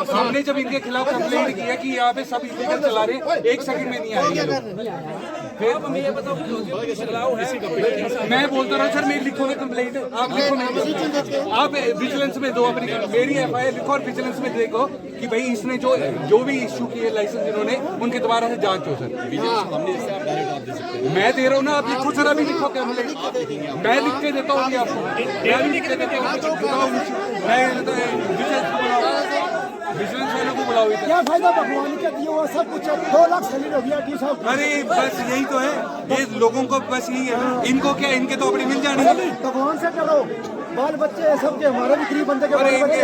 हमने जब इनके खिलाफ कंप्लेंट किया कि यहाँ पे सब इलीगल चला रहे, एक सेकंड में नहीं आएंगे लोग। फिर ये बताओ मैं बोलता रहा सर, मेरी लिखो ना कंप्लेंट, आप लिखो नहीं, आप विजिलेंस में दो अपनी, मेरी एफआईआर लिखो और विजिलेंस में देखो कि भाई इसने जो भी इश्यू किए लाइसेंस इन्होंने, उनके दोबारा से जांच हो सर। मैं दे रहा हूँ ना, आप लिखो सर, अभी लिखो कंप्लेंट, मैं लिख के देता हूँ आपको, मैं भी लिख के देता हूँ, विजिलेंस वालों को बुलाओ। क्या फायदा भगवान का दिया हुआ सब कुछ 2 लाख सैलरी हो गया डी साहब। अरे बस यही तो है, ये लोगों को बस यही है, इनको क्या, इनके तो अपनी मिल जानी है। भगवान से करो, बाल बच्चे सबके, हमारे भी गरीब बंदे के बाल बच्चे।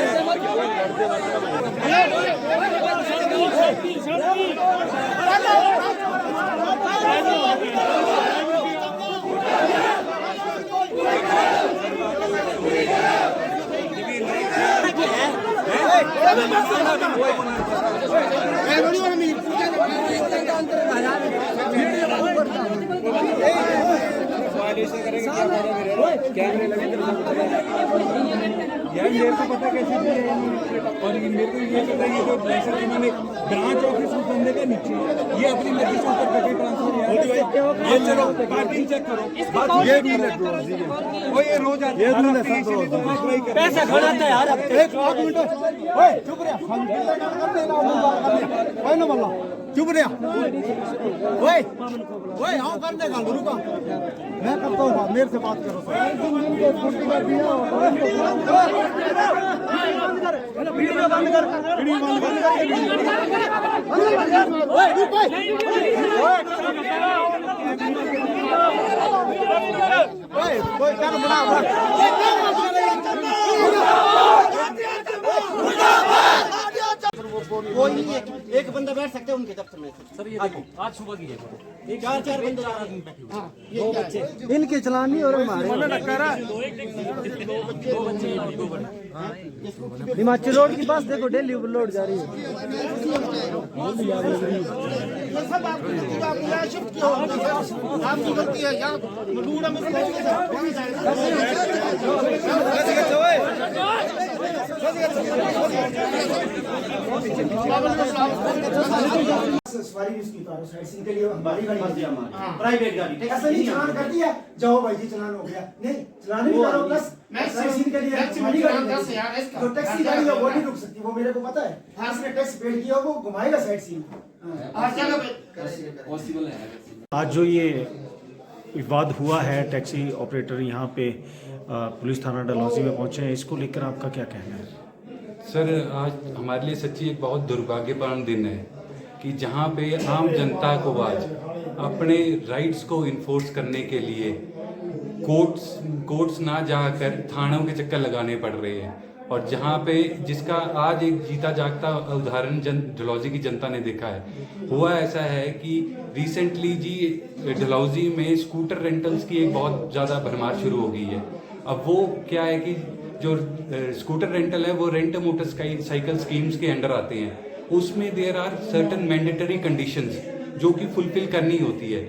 कैमरे लगे यार, मेरे को पता कैसे भी है, और मेरे को ये पता है ये जो लाइसेंस इन्होंने ब्रांच ऑफिस में बंदे के नीचे, ये अपनी मर्जी से ऊपर करके ट्रांसफर है। ये चलो पार्किंग चेक करो, ये रूल है, वो ये रोज आते हैं, पैसा खड़ाता है यार। एक मिनट, ओए चुप रह, हम ओए ना मल्ला चुप रह, ओए ओए आओ कर देगा गुरु का, मैं करता हूँ, मेरे से बात करो सर। वीडियो बंद कर, वीडियो बंद कर, ओए ओए कर बना कोई नहीं, एक बंदा बैठ सकते हैं उनके दफ्तर में सर। ये आज सुबह की है, 4 बंदे इनके चलान नहीं, और हमारे हिमाचल रोड की बस देखो डेली लोड जा रही है। आपकी गलती है यहाँ सवारी इसकी उतारो साइड सीन के लिए, हमारी गाड़ी प्राइवेट गाड़ी ऐसा नहीं चलान कर दिया, जाओ भाई जी चलान हो गया, नहीं चलान नहीं करो, प्लस साइड सीन के लिए हमारी गाड़ी तो टैक्सी गाड़ी है वो नहीं रुक सकती, वो मेरे को पता है। इसने टैक्स पेड किया, वो घुमाएगा साइड सीन। आज जो ये विवाद हुआ है, टैक्सी ऑपरेटर यहाँ पे पुलिस थाना डलहौजी में पहुंचे हैं, इसको लेकर आपका क्या कहना है? सर, आज हमारे लिए सच्ची एक बहुत दुर्भाग्यपूर्ण दिन है कि जहाँ पे आम जनता को आज अपने राइट्स को इन्फोर्स करने के लिए कोर्ट्स ना जाकर थानों के चक्कर लगाने पड़ रहे हैं, और जहाँ पे जिसका आज एक जीता जागता उदाहरण डलहौजी की जनता ने देखा है। हुआ ऐसा है कि रिसेंटली जी डलहौजी में स्कूटर रेंटल्स की एक बहुत ज़्यादा भरमार शुरू हो गई है। अब वो क्या है कि जो स्कूटर रेंटल है वो रेंट मोटरसाइकिल स्कीम्स के अंडर आते हैं, उसमें there are certain mandatory conditions जो कि फुलफिल करनी होती है।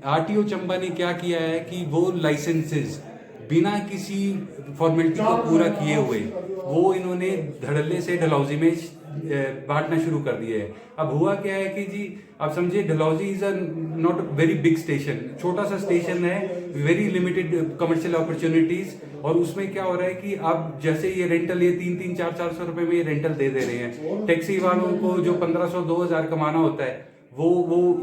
आरटीओ चंबा ने क्या किया है कि वो लाइसेंसेस बिना किसी फॉर्मेलिटी को पूरा किए हुए वो इन्होंने धड़ल्ले से डलहौजी में बांटना शुरू कर दिया है। अब हुआ क्या है कि जी आप समझिए, Dalhousie is a not very big station, छोटा सा स्टेशन है, वेरी लिमिटेड कमर्शियल अपॉर्चुनिटीज, और उसमें क्या हो रहा है कि आप जैसे ये रेंटल ये 300-400 रुपए में ये रेंटल दे रहे हैं, टैक्सी वालों को जो 1500-2000 कमाना होता है वो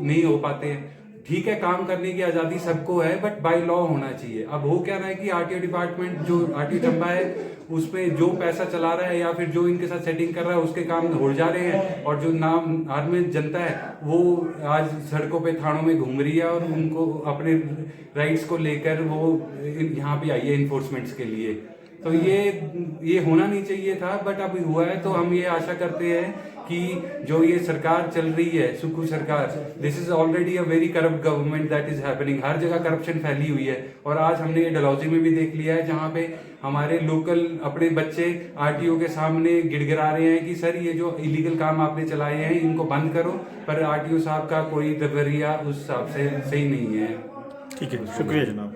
नहीं हो पाते हैं। ठीक है, काम करने की आज़ादी सबको है, बट बाय लॉ होना चाहिए। अब हो क्या रहा है कि आरटीओ डिपार्टमेंट जो आरटीओ चंबा है उसमें जो पैसा चला रहा है या फिर जो इनके साथ सेटिंग कर रहा है उसके काम हो जा रहे हैं, और जो नाम आदमी जनता है वो आज सड़कों पे थानों में घूम रही है और उनको अपने राइट्स को लेकर वो यहाँ पे आई है इन्फोर्समेंट्स के लिए। तो ये होना नहीं चाहिए था, बट अभी हुआ है। तो हम ये आशा करते हैं कि जो ये सरकार चल रही है, सुक्खू सरकार, this is already a very corrupt government that is happening. हर जगह करप्शन फैली हुई है, और आज हमने ये डलहौजी में भी देख लिया है, जहाँ पे हमारे लोकल अपने बच्चे आरटीओ के सामने गिड़गिड़ा रहे हैं कि सर ये जो इलीगल काम आपने चलाए हैं इनको बंद करो, पर आरटीओ साहब का कोई रवैया उस हिसाब से सही नहीं है। ठीक है, शुक्रिया जनाब।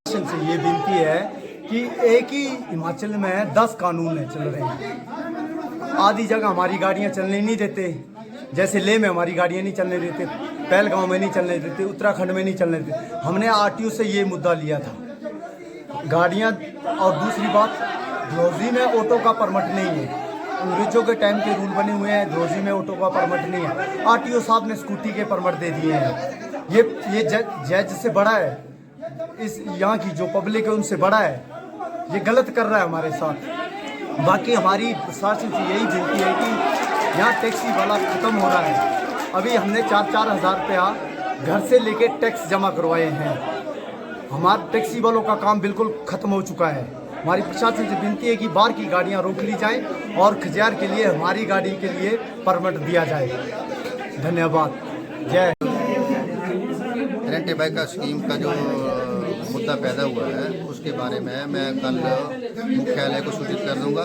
से ये विनती है कि एक ही हिमाचल में 10 कानून चल रहे हैं। आधी जगह हमारी गाड़ियां चलने नहीं देते, जैसे लेह में हमारी गाड़ियां नहीं चलने देते, पहलगांव में नहीं चलने देते, उत्तराखंड में नहीं चलने देते। हमने आरटीओ से ये मुद्दा लिया था गाड़ियां। और दूसरी बात, डलहौजी में ऑटो का परमिट नहीं है। अंग्रेजों के टाइम के रूल बने हुए हैं, डलहौजी में ऑटो का परमिट नहीं है। आरटीओ साहब ने स्कूटी के परमिट दे दिए हैं। ये जज से बड़ा है, इस यहाँ की जो पब्लिक है उनसे बड़ा है। ये गलत कर रहा है हमारे साथ। बाकी हमारी प्रशासन से यही विनती है कि यहाँ टैक्सी वाला ख़त्म हो रहा है। अभी हमने 4-4 हज़ार रुपया घर से लेके टैक्स जमा करवाए हैं। हमारे टैक्सी वालों का काम बिल्कुल ख़त्म हो चुका है। हमारी प्रशासन से विनती है कि बाहर की गाड़ियाँ रोक ली जाएं और खजियार के लिए हमारी गाड़ी के लिए परमिट दिया जाए। धन्यवाद। जय। रेंट ए बाइक का स्कीम का जो मुद्दा पैदा हुआ है उसके बारे में मैं कल मुख्यालय को सूचित कर दूंगा।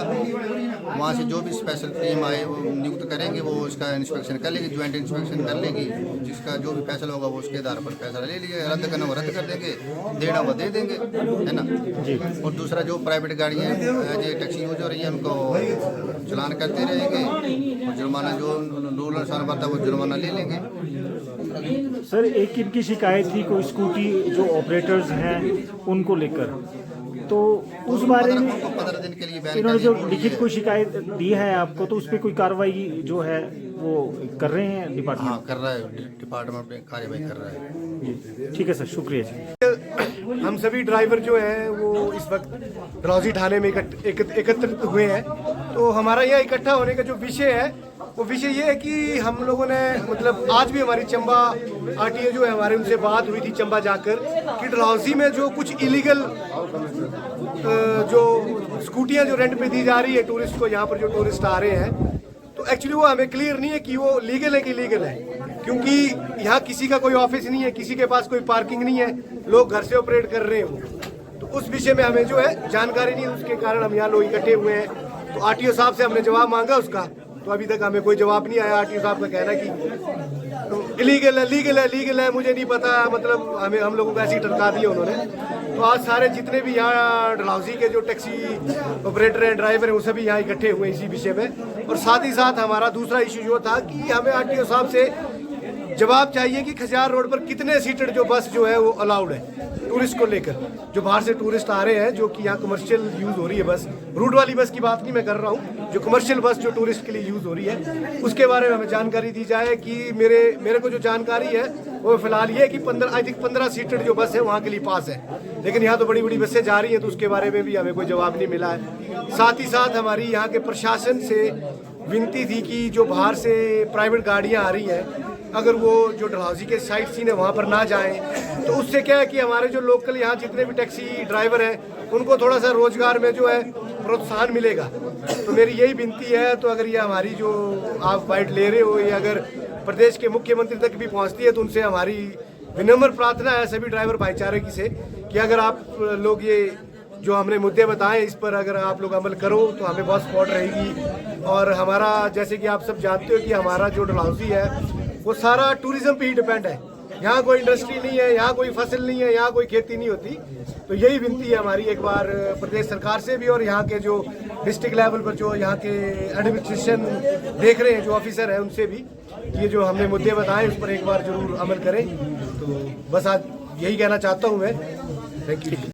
वहाँ से जो भी स्पेशल टीम आए वो नियुक्त करेंगे, वो इसका इंस्पेक्शन कर लेगी, ज्वाइंट इंस्पेक्शन कर लेगी। जिसका जो भी फैसला होगा वो उसके आधार पर फैसला ले लिया। रद्द करना वो रद्द कर देंगे, देना वो दे देंगे, है ना। और दूसरा जो प्राइवेट गाड़ियाँ एज ए टैक्सी यूज हो रही है उनको चलान करते रहेंगे, और जुर्माना जो रूल अनुसार बनता है वो जुर्माना ले लेंगे। सर, एक इनकी शिकायत थी कोई स्कूटी जो ऑपरेटर्स हैं उनको लेकर, तो उस बारे में 15 दिन के लिए बैन इन्होंने जो लिखित कोई शिकायत दी है आपको, तो उस पर कोई कार्रवाई जो है वो कर रहे हैं डिपार्टमेंट? हाँ, कर रहा है डिपार्टमेंट में कार्यवाही कर रहा है। ठीक है सर, शुक्रिया जी। हम सभी ड्राइवर जो हैं वो इस वक्त डलहौजी थाने में एकत्रित हुए हैं। तो हमारा यहाँ इकट्ठा होने का जो विषय है वो विषय ये है कि हम लोगों ने मतलब आज भी हमारी चंबा आरटीओ जो है हमारे उनसे बात हुई थी चंबा जाकर कि डलहौजी में जो कुछ इलीगल जो स्कूटियाँ जो रेंट पे दी जा रही है टूरिस्ट को, यहाँ पर जो टूरिस्ट आ रहे हैं, तो एक्चुअली वो हमें क्लियर नहीं है कि वो लीगल है कि इलीगल है। क्योंकि यहाँ किसी का कोई ऑफिस नहीं है, किसी के पास कोई पार्किंग नहीं है, लोग घर से ऑपरेट कर रहे हैं वो। तो उस विषय में हमें जो है जानकारी नहीं है, उसके कारण हम यहाँ लोग इकट्ठे हुए हैं। तो आरटीओ साहब से हमने जवाब मांगा उसका, तो अभी तक हमें कोई जवाब नहीं आया। आरटीओ साहब का कहना है कि इलीगल है, लीगल है, मुझे नहीं पता, मतलब हमें हम लोगों को ऐसे ही टरका दिया उन्होंने। तो आज सारे जितने भी यहाँ डलहौजी के जो टैक्सी ऑपरेटर हैं, ड्राइवर हैं, वो सभी यहाँ इकट्ठे हुए इसी विषय में। और साथ ही साथ हमारा दूसरा इशू जो था कि हमें आरटीओ साहब से जवाब चाहिए कि खजियार रोड पर कितने सीटेड जो बस जो है वो अलाउड है टूरिस्ट को लेकर। जो बाहर से टूरिस्ट आ रहे हैं, जो कि यहाँ कमर्शियल यूज़ हो रही है बस, रूट वाली बस की बात नहीं मैं कर रहा हूँ, जो कमर्शियल बस जो टूरिस्ट के लिए यूज़ हो रही है, उसके बारे में हमें जानकारी दी जाए। कि मेरे को जो जानकारी है वो फिलहाल ये है कि 15 सीटेड जो बस है वहाँ के लिए पास है, लेकिन यहाँ तो बड़ी बड़ी बसें जा रही हैं, तो उसके बारे में भी हमें कोई जवाब नहीं मिला है। साथ ही साथ हमारी यहाँ के प्रशासन से विनती थी कि जो बाहर से प्राइवेट गाड़ियाँ आ रही हैं, अगर वो जो डलहौजी के साइट सीन है वहाँ पर ना जाएं, तो उससे क्या है कि हमारे जो लोकल यहाँ जितने भी टैक्सी ड्राइवर हैं उनको थोड़ा सा रोजगार में जो है प्रोत्साहन मिलेगा। तो मेरी यही विनती है। तो अगर ये हमारी जो आप बाइट ले रहे हो, ये अगर प्रदेश के मुख्यमंत्री तक भी पहुँचती है, तो उनसे हमारी विनम्र प्रार्थना है सभी ड्राइवर भाईचारे की से कि अगर आप लोग ये जो हमने मुद्दे बताए इस पर अगर आप लोग अमल करो तो हमें बहुत सपोर्ट रहेगी। और हमारा जैसे कि आप सब जानते हो कि हमारा जो डलहौजी है वो सारा टूरिज्म पे ही डिपेंड है। यहाँ कोई इंडस्ट्री नहीं है, यहाँ कोई फसल नहीं है, यहाँ कोई खेती नहीं होती। तो यही विनती है हमारी एक बार प्रदेश सरकार से भी, और यहाँ के जो डिस्ट्रिक्ट लेवल पर जो यहाँ के एडमिनिस्ट्रेशन देख रहे हैं जो ऑफिसर हैं उनसे भी, ये जो हमने मुद्दे बताए उस पर एक बार जरूर अमल करें। तो बस आज यही कहना चाहता हूँ मैं। Thank you.